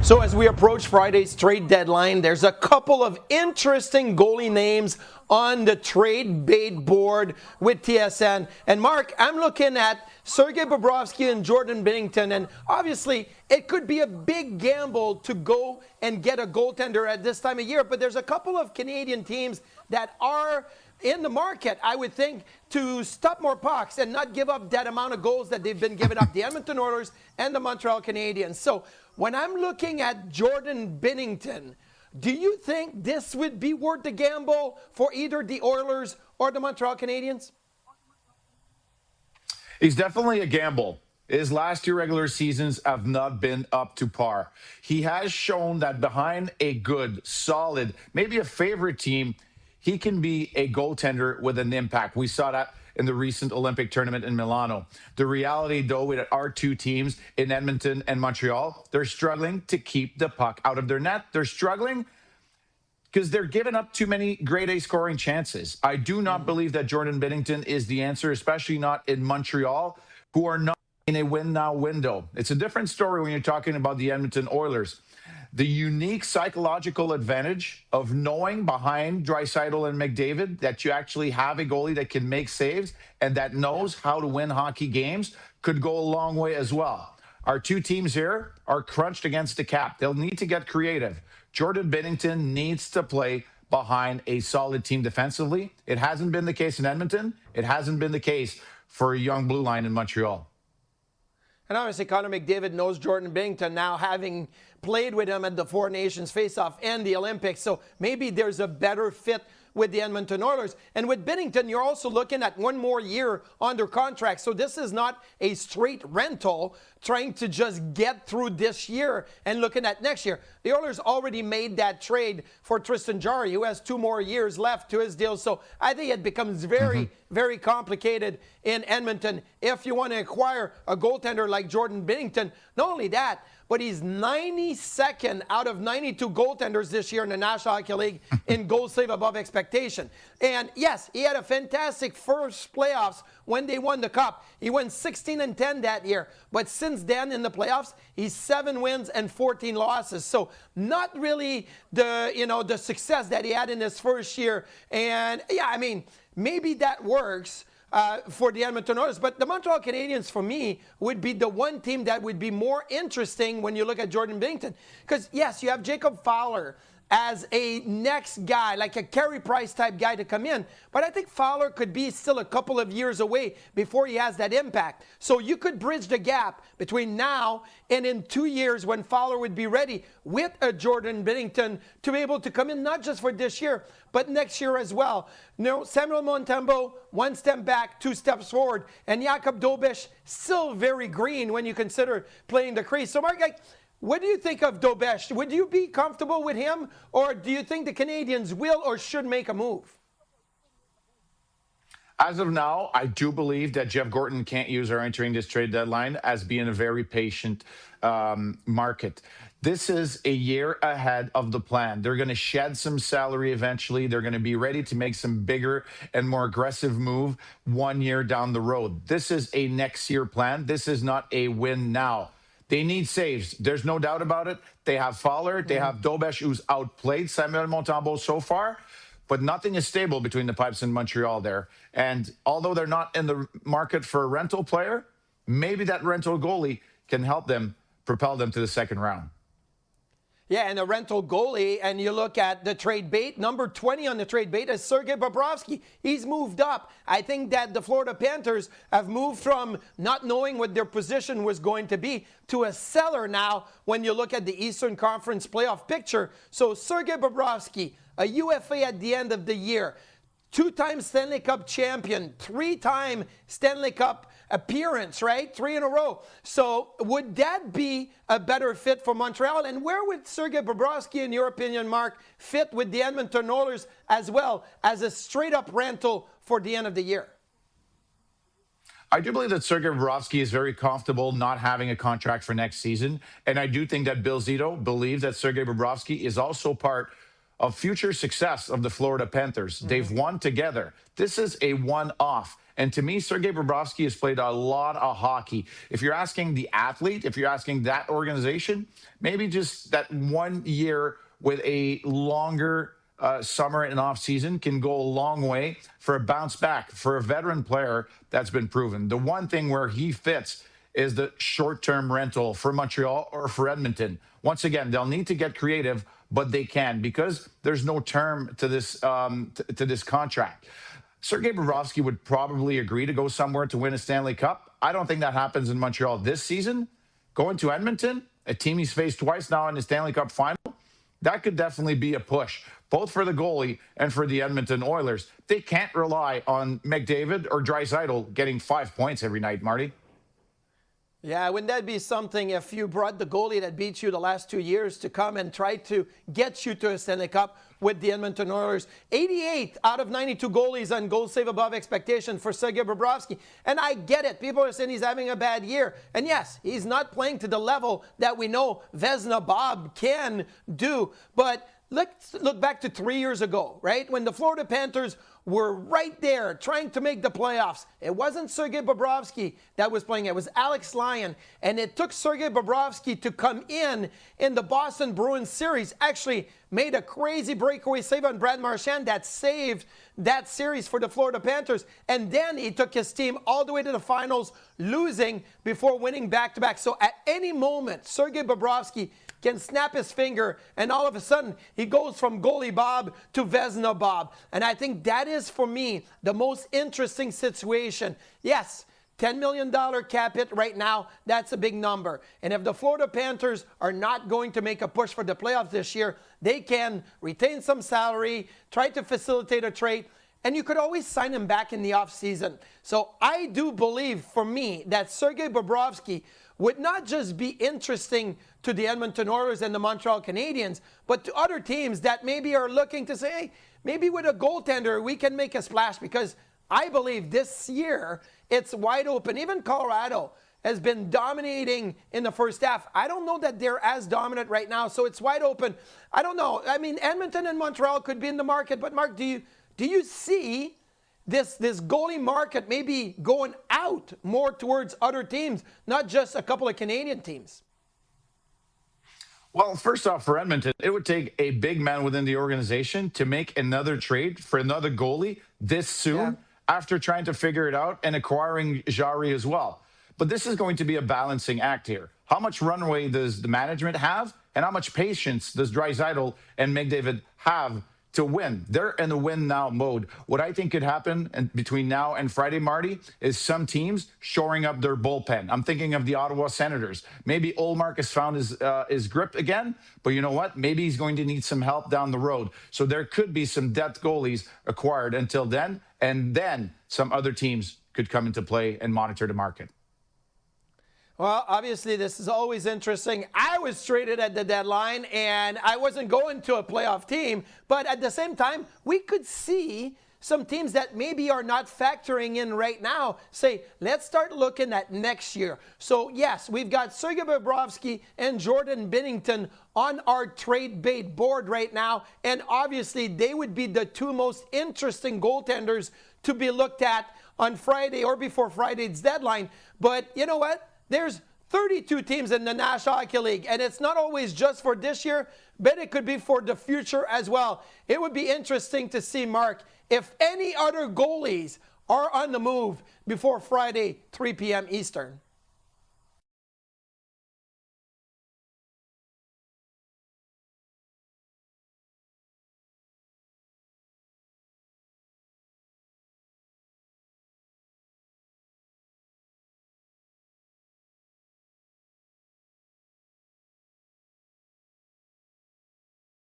So as we approach Friday's trade deadline, there's a couple of interesting goalie names on the trade bait board with TSN. And Marc, I'm looking at Sergei Bobrovsky and Jordan Binnington, and obviously it could be a big gamble to go and get a goaltender at this time of year, but there's a couple of Canadian teams that are in the market, I would think, to stop more pucks and not give up that amount of goals that they've been giving up, the Edmonton Oilers and the Montreal Canadiens. So when I'm looking at Jordan Binnington, do you think this would be worth the gamble for either the Oilers or the Montreal Canadiens? He's definitely a gamble. His last two regular seasons have not been up to par. He has shown that behind a good, solid, maybe a favorite team, he can be a goaltender with an impact. We saw that in the recent Olympic tournament in Milano. The reality, though, with our two teams in Edmonton and Montreal, they're struggling to keep the puck out of their net. They're struggling because they're giving up too many grade A scoring chances. I do not believe that Jordan Binnington is the answer, especially not in Montreal, who are not in a win-now window. It's a different story when you're talking about the Edmonton Oilers. The unique psychological advantage of knowing behind Draisaitl and McDavid that you actually have a goalie that can make saves and that knows how to win hockey games could go a long way as well. Our two teams here are crunched against the cap. They'll need to get creative. Jordan Binnington needs to play behind a solid team defensively. It hasn't been the case in Edmonton. It hasn't been the case for a young blue line in Montreal. And obviously, Connor McDavid knows Jordan Binnington now, having played with him at the Four Nations Face-Off and the Olympics. So maybe there's a better fit with the Edmonton Oilers. And with Binnington, you're also looking at one more year under contract. So this is not a straight rental trying to just get through this year and looking at next year. The Oilers already made that trade for Tristan Jarry, who has 2 more years left to his deal. So I think it becomes very complicated in Edmonton if you want to acquire a goaltender like Jordan Binnington. Not only that, but he's 92nd out of 92 goaltenders this year in the National Hockey League in goal save above expectation. And yes, he had a fantastic first playoffs when they won the Cup. He went 16-10 that year. But since then in the playoffs, he's 7 wins and 14 losses. So not really the success that he had in his first year. And yeah, I mean, maybe that works for the Edmonton Oilers. But the Montreal Canadiens, for me, would be the one team that would be more interesting when you look at Jordan Binnington. Because, yes, you have Jacob Fowler as a next guy, like a Carey Price type guy to come in. But I think Fowler could be still a couple of years away before he has that impact. So you could bridge the gap between now and in 2 years when Fowler would be ready with a Jordan Binnington to be able to come in not just for this year, but next year as well. Samuel Montembeault, 1 step back, 2 steps forward. And Jakub Dobeš, still very green when you consider playing the crease. So, Marc, what do you think of Dobeš? Would you be comfortable with him, or do you think the Canadiens will or should make a move? As of now, I do believe that Jeff Gorton can't use our entering this trade deadline as being a very patient market. This is a year ahead of the plan. They're going to shed some salary eventually. They're going to be ready to make some bigger and more aggressive move 1 year down the road. This is a next year plan. This is not a win now. They need saves. There's no doubt about it. They have Fowler. They have Dobeš, who's outplayed Samuel Montembeault so far. But nothing is stable between the pipes in Montreal there. And although they're not in the market for a rental player, maybe that rental goalie can help them propel them to the second round. Yeah, and a rental goalie, and you look at the trade bait, number 20 on the trade bait is Sergei Bobrovsky. He's moved up. I think that the Florida Panthers have moved from not knowing what their position was going to be to a seller now when you look at the Eastern Conference playoff picture. So Sergei Bobrovsky, a UFA at the end of the year, 2-time Stanley Cup champion, 3-time Stanley Cup appearance, right? 3 in a row. So would that be a better fit for Montreal? And where would Sergei Bobrovsky, in your opinion, Marc, fit with the Edmonton Oilers as well as a straight-up rental for the end of the year? I do believe that Sergei Bobrovsky is very comfortable not having a contract for next season. And I do think that Bill Zito believes that Sergei Bobrovsky is also part of future success of the Florida Panthers. They've won together. This is a one-off. And to me, Sergei Bobrovsky has played a lot of hockey. If you're asking the athlete, if you're asking that organization, maybe just that 1 year with a longer summer and off season can go a long way for a bounce back for a veteran player that's been proven. The one thing where he fits is the short-term rental for Montreal or for Edmonton. Once again, they'll need to get creative, but they can because there's no term to this to this contract. Sergei Bobrovsky would probably agree to go somewhere to win a Stanley Cup. I don't think that happens in Montreal this season. Going to Edmonton, a team he's faced twice now in the Stanley Cup final, that could definitely be a push, both for the goalie and for the Edmonton Oilers. They can't rely on McDavid or Draisaitl getting 5 points every night, Marty. Yeah, wouldn't that be something if you brought the goalie that beat you the last 2 years to come and try to get you to a Stanley Cup with the Edmonton Oilers? 88 out of 92 goalies on goal save above expectation for Sergei Bobrovsky. And I get it. People are saying he's having a bad year. And yes, he's not playing to the level that we know Vezina Bob can do. But let's look back to 3 years ago, right? When the Florida Panthers were right there trying to make the playoffs. It wasn't Sergei Bobrovsky that was playing. It was Alex Lyon. And it took Sergei Bobrovsky to come in the Boston Bruins series. Actually made a crazy breakaway save on Brad Marchand that saved that series for the Florida Panthers. And then he took his team all the way to the finals, losing before winning back-to-back. So at any moment, Sergei Bobrovsky can snap his finger, and all of a sudden, he goes from goalie Bob to Vezina Bob. And I think that is, for me, the most interesting situation. Yes, $10 million cap hit right now, that's a big number. And if the Florida Panthers are not going to make a push for the playoffs this year, they can retain some salary, try to facilitate a trade, and you could always sign him back in the offseason. So I do believe, for me, that Sergei Bobrovsky would not just be interesting to the Edmonton Oilers and the Montreal Canadiens, but to other teams that maybe are looking to say, hey, maybe with a goaltender we can make a splash, because I believe this year it's wide open. Even Colorado has been dominating in the first half. I don't know that they're as dominant right now, so it's wide open. I don't know. I mean, Edmonton and Montreal could be in the market, but Marc, do you see this goalie market maybe going out more towards other teams, not just a couple of Canadian teams? Well, first off, for Edmonton, it would take a big man within the organization to make another trade for another goalie this soon after trying to figure it out and acquiring Jarry as well. But this is going to be a balancing act here. How much runway does the management have, and how much patience does Draisaitl and McDavid have to win? They're in the win now mode. What I think could happen between now and Friday, Marty, is some teams shoring up their bullpen. I'm thinking of the Ottawa Senators. Maybe Marc has found his grip again, but you know what? Maybe he's going to need some help down the road. So there could be some depth goalies acquired until then, and then some other teams could come into play and monitor the market. Well, obviously, this is always interesting. I was traded at the deadline, and I wasn't going to a playoff team. But at the same time, we could see some teams that maybe are not factoring in right now say, let's start looking at next year. So, yes, we've got Sergei Bobrovsky and Jordan Binnington on our trade bait board right now. And obviously, they would be the two most interesting goaltenders to be looked at on Friday or before Friday's deadline. But you know what? There's 32 teams in the National Hockey League, and it's not always just for this year, but it could be for the future as well. It would be interesting to see, Marc, if any other goalies are on the move before Friday, 3 p.m. Eastern.